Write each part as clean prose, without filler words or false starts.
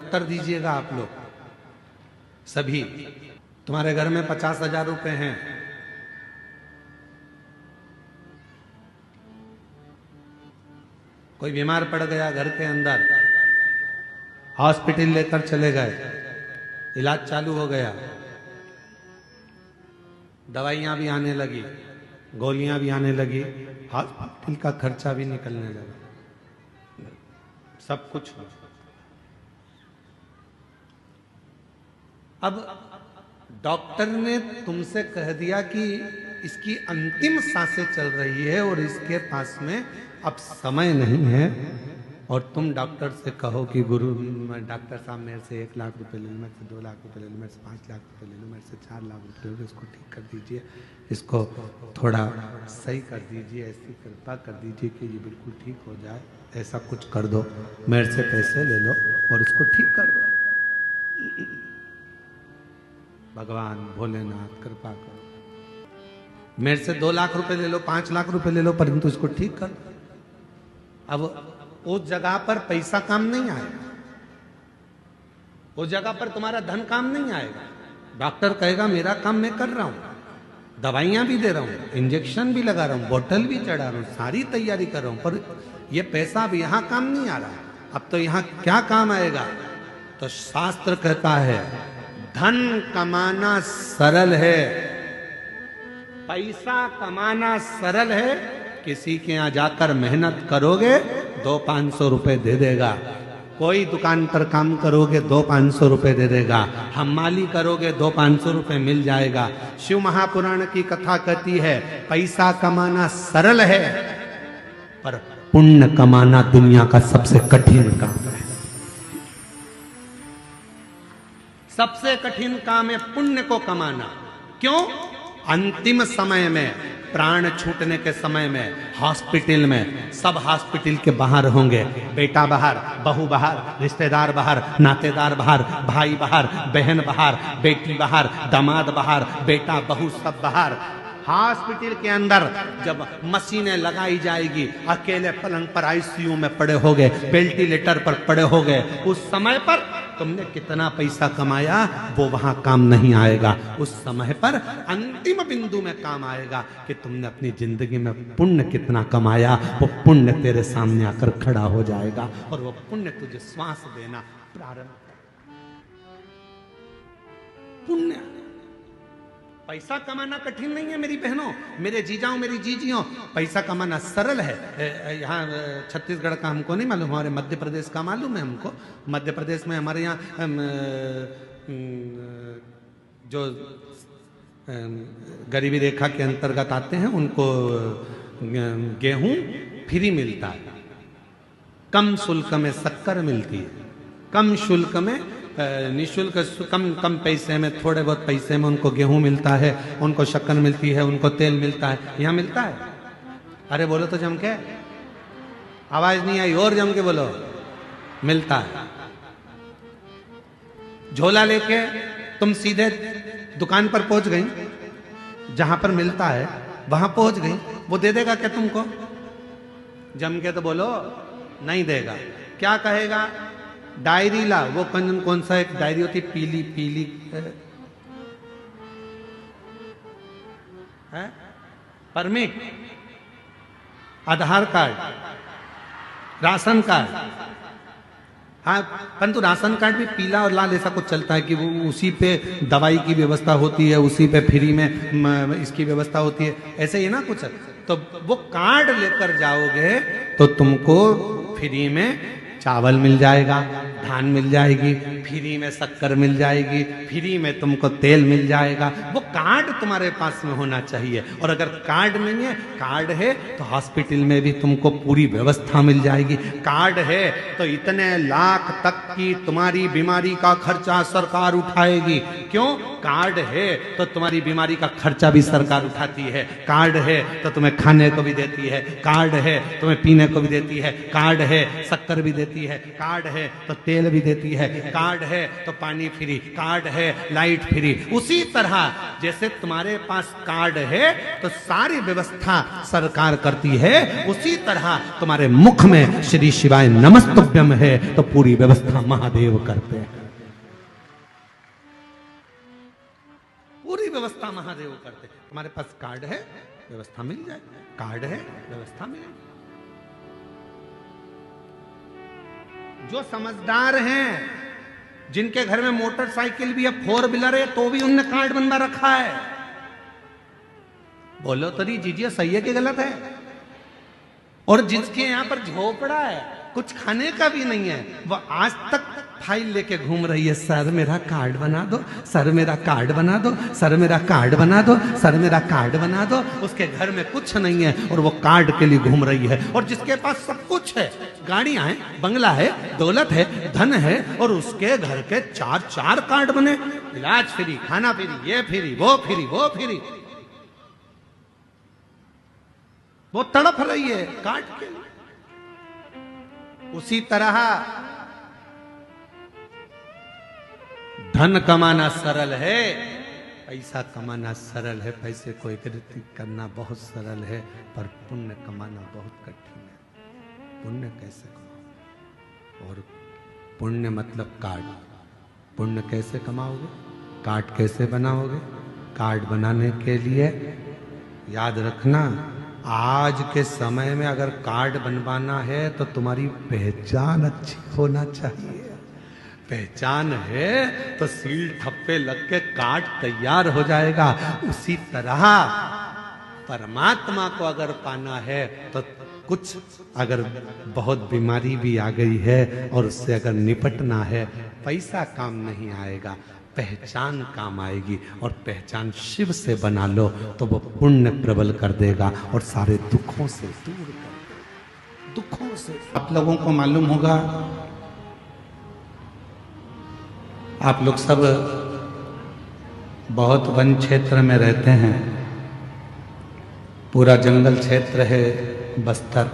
उत्तर दीजिएगा आप लोग सभी। तुम्हारे घर में 50,000 रुपए हैं, कोई बीमार पड़ गया घर के अंदर, हॉस्पिटल लेकर चले गए, इलाज चालू हो गया, दवाइयां भी आने लगी, गोलियां भी आने लगी, हॉस्पिटल का खर्चा भी निकलने लगा, सब कुछ। अब डॉक्टर ने तुमसे कह दिया कि इसकी अंतिम सांसें चल रही है और इसके पास में अब समय नहीं है, और तुम डॉक्टर से कहो कि गुरु डॉक्टर साहब मेरे से 1 लाख रुपए ले लो, मेरे से 2 लाख रुपए ले लो, मेरे से 5 लाख रुपए ले लो, मेरे से 4 लाख रुपए ले लो, इसको ठीक कर दीजिए, इसको थोड़ा सही कर दीजिए, ऐसी कृपा कर दीजिए कि ये बिल्कुल ठीक हो जाए, ऐसा कुछ कर दो, मेरे से पैसे ले लो और इसको ठीक कर दो। भगवान भोलेनाथ कृपा करो, मेरे से 2 लाख रुपए ले लो, 5 लाख रुपए ले लो, परंतु इसको ठीक कर दो। अब उस जगह पर पैसा काम नहीं आएगा, उस जगह पर तुम्हारा धन काम नहीं आएगा। डॉक्टर कहेगा मेरा काम मैं कर रहा हूं, दवाइयां भी दे रहा हूं, इंजेक्शन भी लगा रहा हूं, बोतल भी चढ़ा रहा हूं, सारी तैयारी कर रहा हूं, पर यह पैसा अब यहां काम नहीं आ रहा। अब तो यहां क्या काम आएगा? तो शास्त्र कहता है धन कमाना सरल है, पैसा कमाना सरल है, किसी के यहां जाकर मेहनत करोगे 200-500 रुपए दे देगा, कोई दुकान पर काम करोगे 200-500 रुपए दे देगा, हमाली करोगे 200-500 रुपए मिल जाएगा। शिव महापुराण की कथा कहती है पैसा कमाना सरल है, पर पुण्य कमाना दुनिया का सबसे कठिन काम है। सबसे कठिन काम है पुण्य को कमाना। क्यों? अंतिम समय में, प्राण छूटने के समय में, हॉस्पिटल में, सब हॉस्पिटल के बाहर होंगे, बेटा बाहर, बहू बाहर, रिश्तेदार बाहर, नातेदार बाहर, भाई बाहर, बहन बाहर, बेटी बाहर, दामाद बाहर, बेटा बहू सब बाहर। हॉस्पिटल के अंदर जब मशीनें लगाई जाएगी, अकेले पलंग पर आईसीयू में पड़े होगे, वेंटिलेटर पर पड़े होगे, उस समय पर तुमने कितना पैसा कमाया वो वहां काम नहीं आएगा। उस समय पर अंतिम बिंदु में काम आएगा कि तुमने अपनी जिंदगी में पुण्य कितना कमाया, वो पुण्य तेरे सामने आकर खड़ा हो जाएगा और वो पुण्य तुझे श्वास देना प्रारंभ कर। पुण्य, पैसा कमाना कठिन नहीं है मेरी बहनों, मेरे जीजाओं, मेरी जीजियों, पैसा कमाना सरल है। यहाँ छत्तीसगढ़ का हमको नहीं मालूम, हमारे मध्य प्रदेश का मालूम है हमको। मध्य प्रदेश में हमारे यहाँ जो गरीबी रेखा के अंतर्गत आते हैं उनको गेहूं फ्री मिलता है, कम शुल्क में शक्कर मिलती है, कम शुल्क में, निःशुल्क, कम पैसे में, थोड़े बहुत पैसे में उनको गेहूं मिलता है, उनको शक्कर मिलती है, उनको तेल मिलता है। यहाँ मिलता है? अरे बोलो तो जम के, आवाज नहीं आई, और जम के बोलो। मिलता है। झोला लेके तुम सीधे दुकान पर पहुंच गई, जहां पर मिलता है वहां पहुंच गई, वो दे देगा क्या तुमको? जम के तो बोलो, नहीं देगा। क्या कहेगा? डायरी ला। वो कौन सा एक डायरी होती, पीली पीली है, परमिट, आधार कार्ड, राशन कार्ड। हाँ, परंतु राशन कार्ड भी पीला और लाल ऐसा कुछ चलता है कि वो उसी पे दवाई की व्यवस्था होती है, उसी पे फ्री में इसकी व्यवस्था होती है, ऐसे ही ना कुछ। तो वो कार्ड लेकर जाओगे तो तुमको फ्री में चावल मिल जाएगा, धान मिल जाएगी, फ्री में शक्कर मिल जाएगी, फ्री में तुमको तेल मिल जाएगा। वो कार्ड तुम्हारे पास में होना चाहिए। और अगर कार्ड नहीं है, कार्ड है तो हॉस्पिटल में भी तुमको पूरी व्यवस्था मिल जाएगी। कार्ड है तो इतने लाख तक की तुम्हारी बीमारी का खर्चा सरकार उठाएगी। क्यों? कार्ड है तो तुम्हारी बीमारी का खर्चा भी सरकार उठाती है। कार्ड है तो तुम्हें खाने को भी देती है, कार्ड है तुम्हें पीने को भी देती है, कार्ड है शक्कर भी देती है, कार्ड है तो तेल भी देती है, कार्ड है तो पानी फ्री, कार्ड है लाइट फ्री। उसी तरह जैसे तुम्हारे पास कार्ड है तो सारी व्यवस्था सरकार करती है, उसी तरह तुम्हारे मुख में श्री शिवाय नमस्तुभ्यम है तो पूरी व्यवस्था महादेव करते हैं। पूरी व्यवस्था महादेव करते हैं। तुम्हारे पास कार्ड है, व्यवस्था मिल जाए, कार्ड है, व्यवस्था मिले। जो समझदार हैं, जिनके घर में मोटरसाइकिल भी है, 4 व्हीलर है, तो भी उनने कार्ड बनवा रखा है। बोलो तो नहीं जीजिए, सही है कि गलत है? और जिसके यहां पर झोपड़ा है, कुछ खाने का भी नहीं है, वो आज तक फाइल लेके घूम रही है, सर मेरा कार्ड बना दो, सर मेरा कार्ड बना दो, सर मेरा कार्ड बना दो, सर मेरा कार्ड बना दो। उसके घर में कुछ नहीं है और वो कार्ड के लिए घूम रही है। और जिसके पास सब कुछ है, गाड़ियां हैं, बंगला है, दौलत है, धन है, और उसके घर के 4 कार्ड बने, इलाज फ्री, खाना फ्री, ये फ्री, वो फ्री, वो फ्री। वो तड़प रही है कार्ड के लिए। उसी तरह धन कमाना सरल है, पैसा कमाना सरल है, पैसे को एकत्रित करना बहुत सरल है, पर पुण्य कमाना बहुत कठिन है। पुण्य कैसे कमाओ? और पुण्य मतलब कार्ड। पुण्य कैसे कमाओगे? कार्ड कैसे बनाओगे? कार्ड बनाने के लिए याद रखना, आज के समय में अगर कार्ड बनवाना है तो तुम्हारी पहचान अच्छी होना चाहिए। पहचान है तो सील ठप्पे लग के कार्ड तैयार हो जाएगा। उसी तरह परमात्मा को अगर पाना है तो कुछ अगर बहुत बीमारी भी आ गई है और उससे अगर निपटना है, पैसा काम नहीं आएगा, पहचान काम आएगी। और पहचान शिव से बना लो तो वो पुण्य प्रबल कर देगा और सारे दुखों से दूर कर देगा। दुखों से आप लोगों को मालूम होगा, आप लोग सब बहुत वन क्षेत्र में रहते हैं, पूरा जंगल क्षेत्र है बस्तर,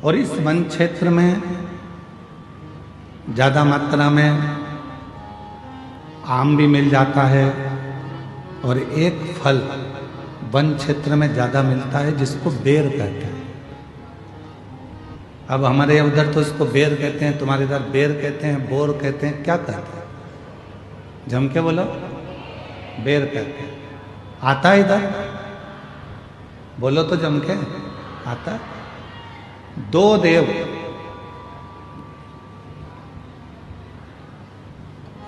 और इस वन क्षेत्र में ज़्यादा मात्रा में आम भी मिल जाता है, और एक फल वन क्षेत्र में ज़्यादा मिलता है जिसको बेर कहते हैं। अब हमारे उधर तो इसको बेर कहते हैं, तुम्हारे इधर बेर कहते हैं, बोर कहते हैं, क्या कहते हैं? जम के बोलो। बेर कहते हैं। आता है इधर? बोलो तो जम के। आता? 2 देव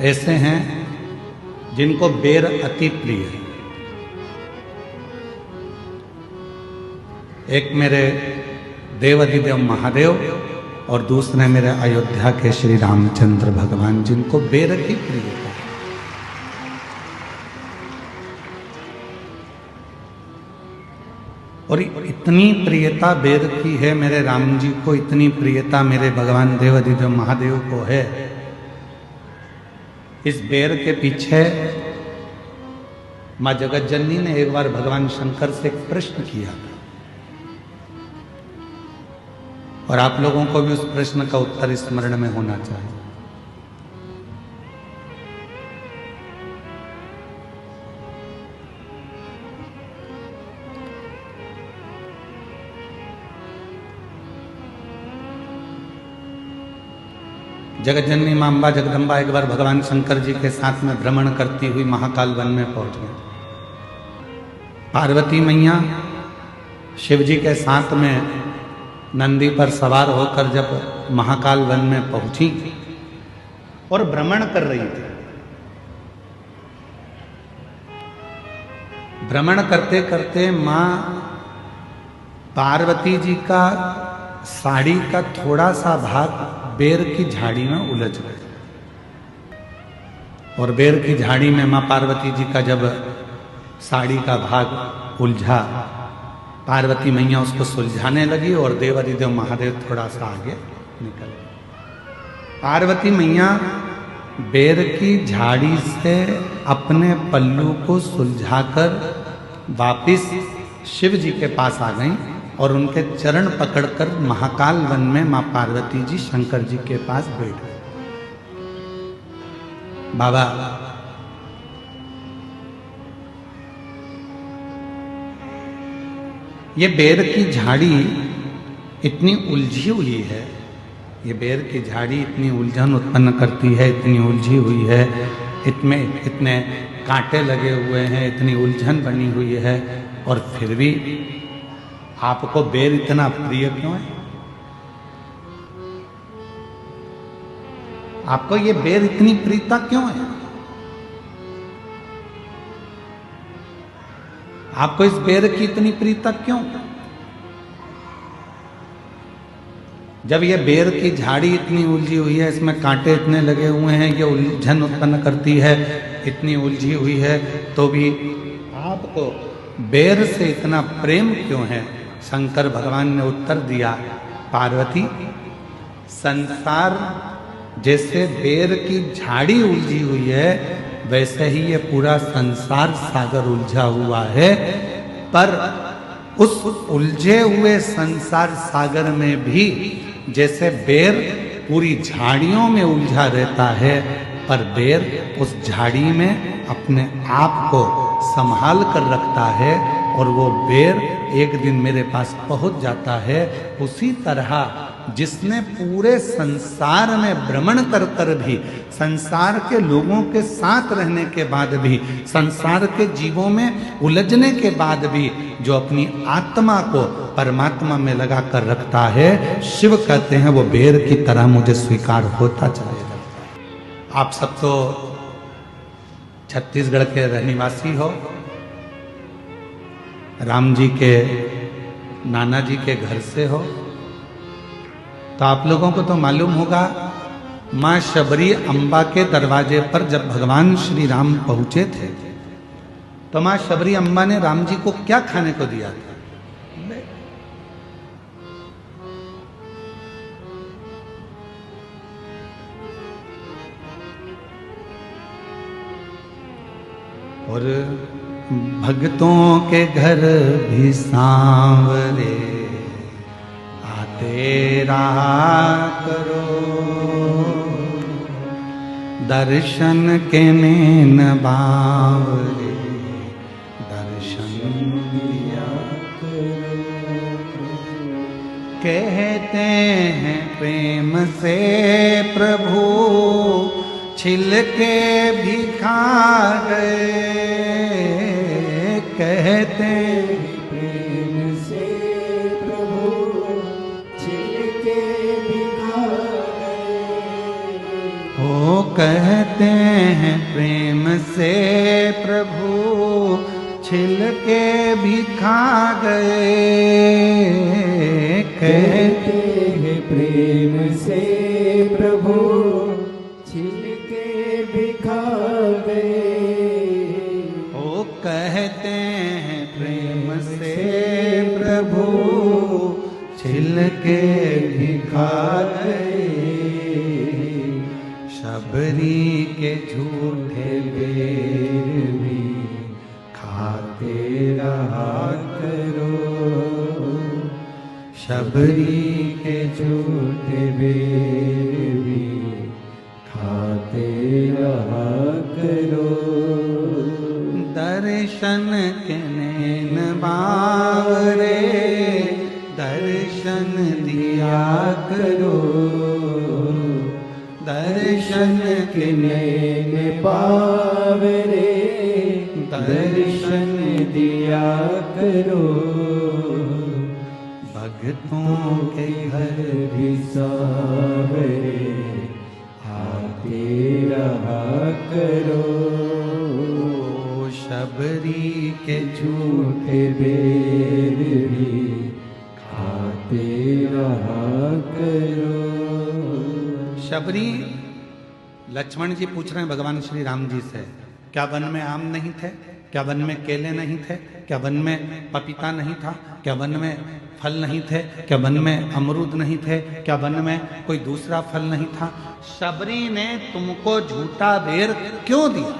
ऐसे हैं जिनको बेर अति प्रिय है। एक मेरे देवाधिदेव महादेव और दूसरे मेरे अयोध्या के श्री रामचंद्र भगवान, जिनको बेर की प्रियता है। और इतनी प्रियता बेर की है मेरे राम जी को, इतनी प्रियता मेरे भगवान देवाधिदेव महादेव को है। इस बेर के पीछे मां जगत जननी ने एक बार भगवान शंकर से एक प्रश्न किया था, और आप लोगों को भी उस प्रश्न का उत्तर स्मरण में होना चाहिए। जगत जननी मां अम्बा जगदम्बा एक बार भगवान शंकर जी के साथ में भ्रमण करती हुई महाकाल वन में पहुंच गई। पार्वती मैया शिव जी के साथ में नंदी पर सवार होकर जब महाकाल वन में पहुंची और भ्रमण कर रही थी, भ्रमण करते करते मां पार्वती जी का साड़ी का थोड़ा सा भाग बेर की झाड़ी में उलझ गए, और बेर की झाड़ी में मां पार्वती जी का जब साड़ी का भाग उलझा, पार्वती मैया उसको सुलझाने लगी और देवाधिदेव महादेव थोड़ा सा आगे निकल गए। पार्वती मैया बेर की झाड़ी से अपने पल्लू को सुलझाकर वापिस शिव जी के पास आ गई और उनके चरण पकड़कर महाकाल वन में मां पार्वती जी शंकर जी के पास बैठ गए। बाबा, ये बेर की झाड़ी इतनी उलझी हुई है, ये बेर की झाड़ी इतनी उलझन उत्पन्न करती है, इतनी उलझी हुई है, इसमें इतने कांटे लगे हुए हैं, इतनी उलझन बनी हुई है, और फिर भी आपको बेर इतना प्रिय क्यों है? आपको ये बेर इतनी प्रियता क्यों है? आपको इस बेर की इतनी प्रियता क्यों? जब ये बेर की झाड़ी इतनी उलझी हुई है, इसमें कांटे इतने लगे हुए हैं, ये उलझन उत्पन्न करती है, इतनी उलझी हुई है, तो भी आपको बेर से इतना प्रेम क्यों है? शंकर भगवान ने उत्तर दिया, पार्वती, संसार जैसे बेर की झाड़ी उलझी हुई है, वैसे ही ये पूरा संसार सागर उलझा हुआ है, पर उस उलझे हुए संसार सागर में भी जैसे बेर पूरी झाड़ियों में उलझा रहता है, पर बेर उस झाड़ी में अपने आप को संभाल कर रखता है, और वो बेर एक दिन मेरे पास पहुंच जाता है। उसी तरह जिसने पूरे संसार में भ्रमण कर कर भी, संसार के लोगों के साथ रहने के बाद भी, संसार के जीवों में उलझने के बाद भी, जो अपनी आत्मा को परमात्मा में लगा कर रखता है, शिव कहते हैं वो बेर की तरह मुझे स्वीकार होता चला जाता है। आप सब तो छत्तीसगढ़ के रहनिवासी हो, राम जी के नाना जी के घर से हो, तो आप लोगों को तो मालूम होगा, मां शबरी अम्बा के दरवाजे पर जब भगवान श्री राम पहुंचे थे, तो मां शबरी अम्बा ने राम जी को क्या खाने को दिया था? और भक्तों के घर भी सांवरे आते रहा करो, दर्शन के नैन बावरे दर्शन दिया करो। कहते हैं प्रेम से प्रभु छिलके भी खा गए, कहते प्रेम से प्रभु छिलके भी खा गए। ओ कहते हैं प्रेम से प्रभु छिलके भी खा गए, कहते हैं प्रेम से प्रभु छिलके भी खा गए। ओ कहते हैं प्रेम से प्रभु छिलके भी खा गए, शबरी के झूठे बेर भी खाते रहा करो, शबरी के झूठे बेर भी खाते रहा करो। दर्शन के नैन बावरे दर्शन दिया करो, दर्शन के नैन बावरे दर्शन दिया करो। भक्तों के घर भी सांवरे आते रहा करो, शबरी के झूठे बेर भी खाते रहा करो। शबरी, लक्ष्मण जी पूछ रहे हैं भगवान श्री राम जी से, क्या वन में आम नहीं थे? क्या वन में केले नहीं थे? क्या वन में पपीता नहीं था? क्या वन में फल नहीं थे? क्या वन में अमरूद नहीं थे? क्या वन में कोई दूसरा फल नहीं था? शबरी ने तुमको झूठा बेर क्यों दिया?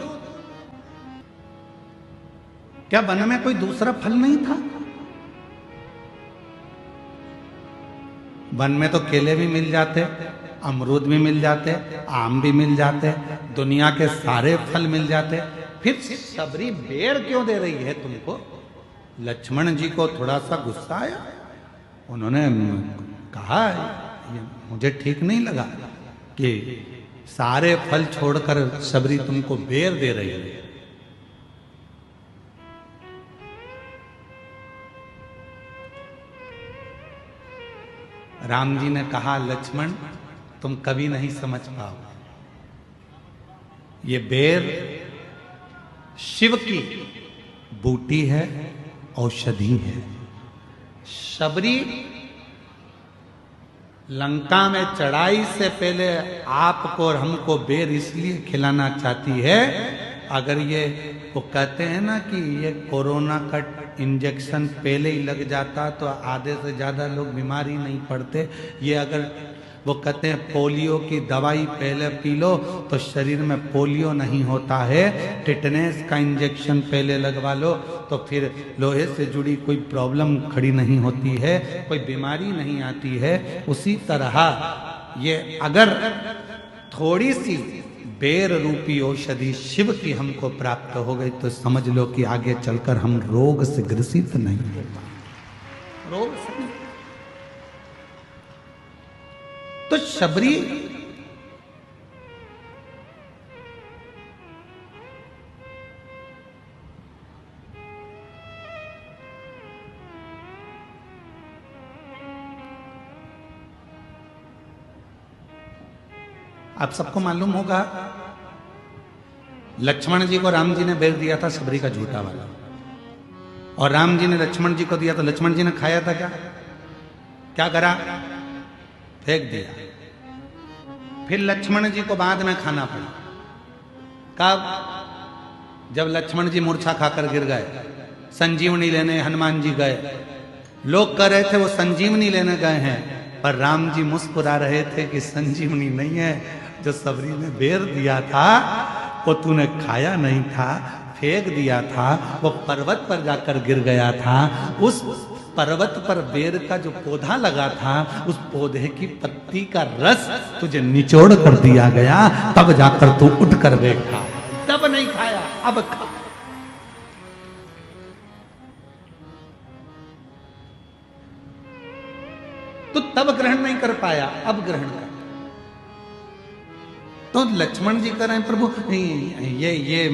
क्या वन में कोई दूसरा फल नहीं था? वन में तो केले भी मिल जाते, अमरूद भी मिल जाते, आम भी मिल जाते, दुनिया के सारे फल मिल जाते, फिर शबरी बेर क्यों दे रही है तुमको? लक्ष्मण जी को थोड़ा सा गुस्सा आया। उन्होंने कहा ये मुझे ठीक नहीं लगा कि सारे फल छोड़कर शबरी तुमको बेर दे रही है। राम जी ने कहा लक्ष्मण तुम कभी नहीं समझ पाओ, ये बेर शिव की बूटी है, औषधि है। शबरी लंका में चढ़ाई से पहले आपको और हमको बेर इसलिए खिलाना चाहती है, अगर ये वो कहते हैं ना कि ये कोरोना का इंजेक्शन पहले ही लग जाता तो आधे से ज़्यादा लोग बीमार ही नहीं पड़ते। ये अगर वो कहते हैं पोलियो की दवाई पहले पी लो तो शरीर में पोलियो नहीं होता है, टिटनेस का इंजेक्शन पहले लगवा लो तो फिर लोहे से जुड़ी कोई प्रॉब्लम खड़ी नहीं होती है, कोई बीमारी नहीं आती है। उसी तरह ये अगर थोड़ी सी बेर रूपी औषधि शिव की हमको प्राप्त हो गई तो समझ लो कि आगे चलकर हम रोग से ग्रसित नहीं होगा, रोग से नहीं। तो शबरी आप सबको मालूम होगा लक्ष्मण जी को राम जी ने बेर दिया था शबरी का झूठा वाला, और राम जी ने लक्ष्मण जी को दिया तो लक्ष्मण जी ने खाया था क्या? क्या करा? फेंक दिया। फिर लक्ष्मण जी को बाद में खाना पड़ा। कब? जब लक्ष्मण जी मूर्छा खाकर गिर गए, संजीवनी लेने हनुमान जी गए। लोग कह रहे थे वो संजीवनी लेने गए हैं, पर राम जी मुस्कुरा रहे थे कि संजीवनी नहीं है, जो शबरी ने बेर दिया था वो तूने खाया नहीं था, फेंक दिया था, वो पर्वत पर जाकर गिर गया था। उस पर्वत पर बेर का जो पौधा लगा था उस पौधे की पत्ती का रस तुझे निचोड़ कर दिया गया, तब जाकर तू उठ कर बैठा, तब नहीं खाया, अब खा। तो तब ग्रहण नहीं कर पाया, अब ग्रहण कर। तो लक्ष्मण जी कह रहे हैं प्रभु ये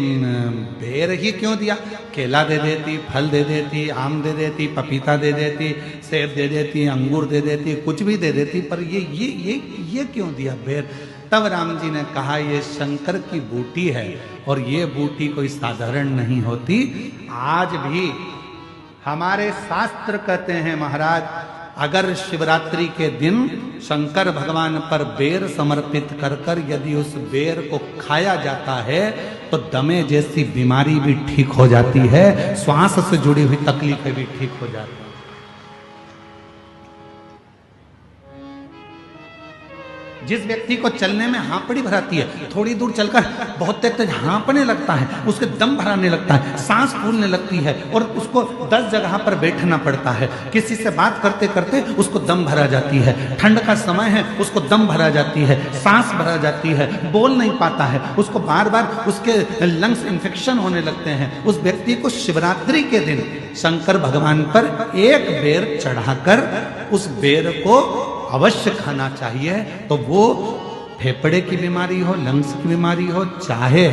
बेर ही क्यों दिया? केला दे देती, फल दे देती, आम दे देती, पपीता दे देती, सेब दे देती, अंगूर दे देती, कुछ भी दे देती, पर ये क्यों दिया बेर? तब राम जी ने कहा ये शंकर की बूटी है और ये बूटी कोई साधारण नहीं होती। आज भी हमारे शास्त्र कहते हैं महाराज, अगर शिवरात्रि के दिन शंकर भगवान पर बेर समर्पित कर कर यदि उस बेर को खाया जाता है तो दमे जैसी बीमारी भी ठीक हो जाती है, श्वास से जुड़ी हुई तकलीफें भी ठीक हो जाती है। जिस व्यक्ति को चलने में हाँपड़ी भराती है, थोड़ी दूर चलकर बहुत तेज हाँपने लगता है, उसके दम भराने लगता है, सांस फूलने लगती है और उसको 10 जगह पर बैठना पड़ता है। किसी से बात करते करते उसको दम भरा जाती है, ठंड का समय है उसको दम भरा जाती है, सांस भरा जाती है, बोल नहीं पाता है, उसको बार बार उसके लंग्स इन्फेक्शन होने लगते हैं। उस व्यक्ति को शिवरात्रि के दिन शंकर भगवान पर एक बेर चढ़ाकर उस बेर को अवश्य खाना चाहिए। तो वो फेफड़े की बीमारी हो, लंग्स की बीमारी हो, चाहे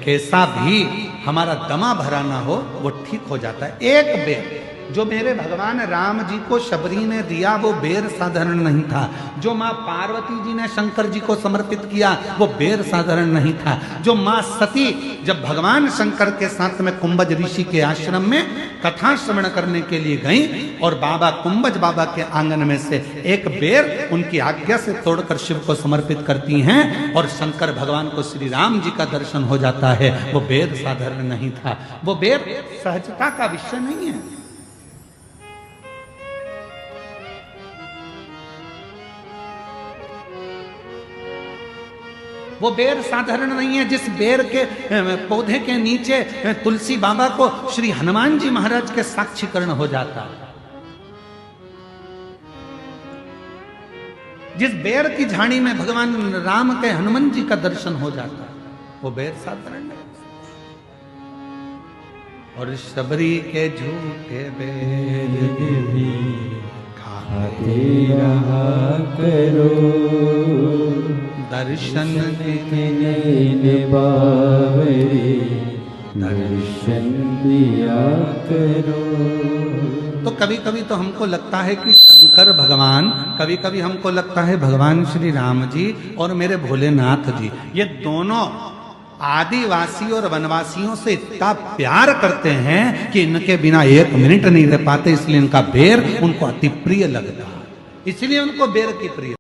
कैसा भी हमारा दमा भरा ना हो, वो ठीक हो जाता है। एक बेर जो मेरे भगवान राम जी को शबरी ने दिया वो बेर साधारण नहीं था, जो माँ पार्वती जी ने शंकर जी को समर्पित किया वो बेर साधारण नहीं था, जो माँ सती जब भगवान शंकर के साथ में कुंभज ऋषि के आश्रम में कथा श्रवण करने के लिए गई और बाबा कुंभज बाबा के आंगन में से एक बेर उनकी आज्ञा से तोड़कर शिव को समर्पित करती हैं और शंकर भगवान को श्री राम जी का दर्शन हो जाता है, वो बेर साधारण नहीं था, वो बेर सहजता का विषय नहीं है। वो बेर साधारण नहीं है जिस बेर के पौधे के नीचे तुलसी बाबा को श्री हनुमान जी महाराज के साक्षीकरण हो जाता है। जिस बेर की झाड़ी में भगवान राम के हनुमान जी का दर्शन हो जाता है, वो बेर साधारण नहीं। और शबरी के झूठे बेर भी खाते रहा करो, दर्शन के बावरे दर्शन दिया करो। तो कभी कभी तो हमको लगता है कि शंकर भगवान, कभी कभी हमको लगता है भगवान श्री राम जी और मेरे भोलेनाथ जी, ये दोनों आदिवासी और वनवासियों से इतना प्यार करते हैं कि इनके बिना एक मिनट नहीं रह पाते, इसलिए इनका बेर उनको अति प्रिय लगता है, इसलिए उनको बेर की प्रिय।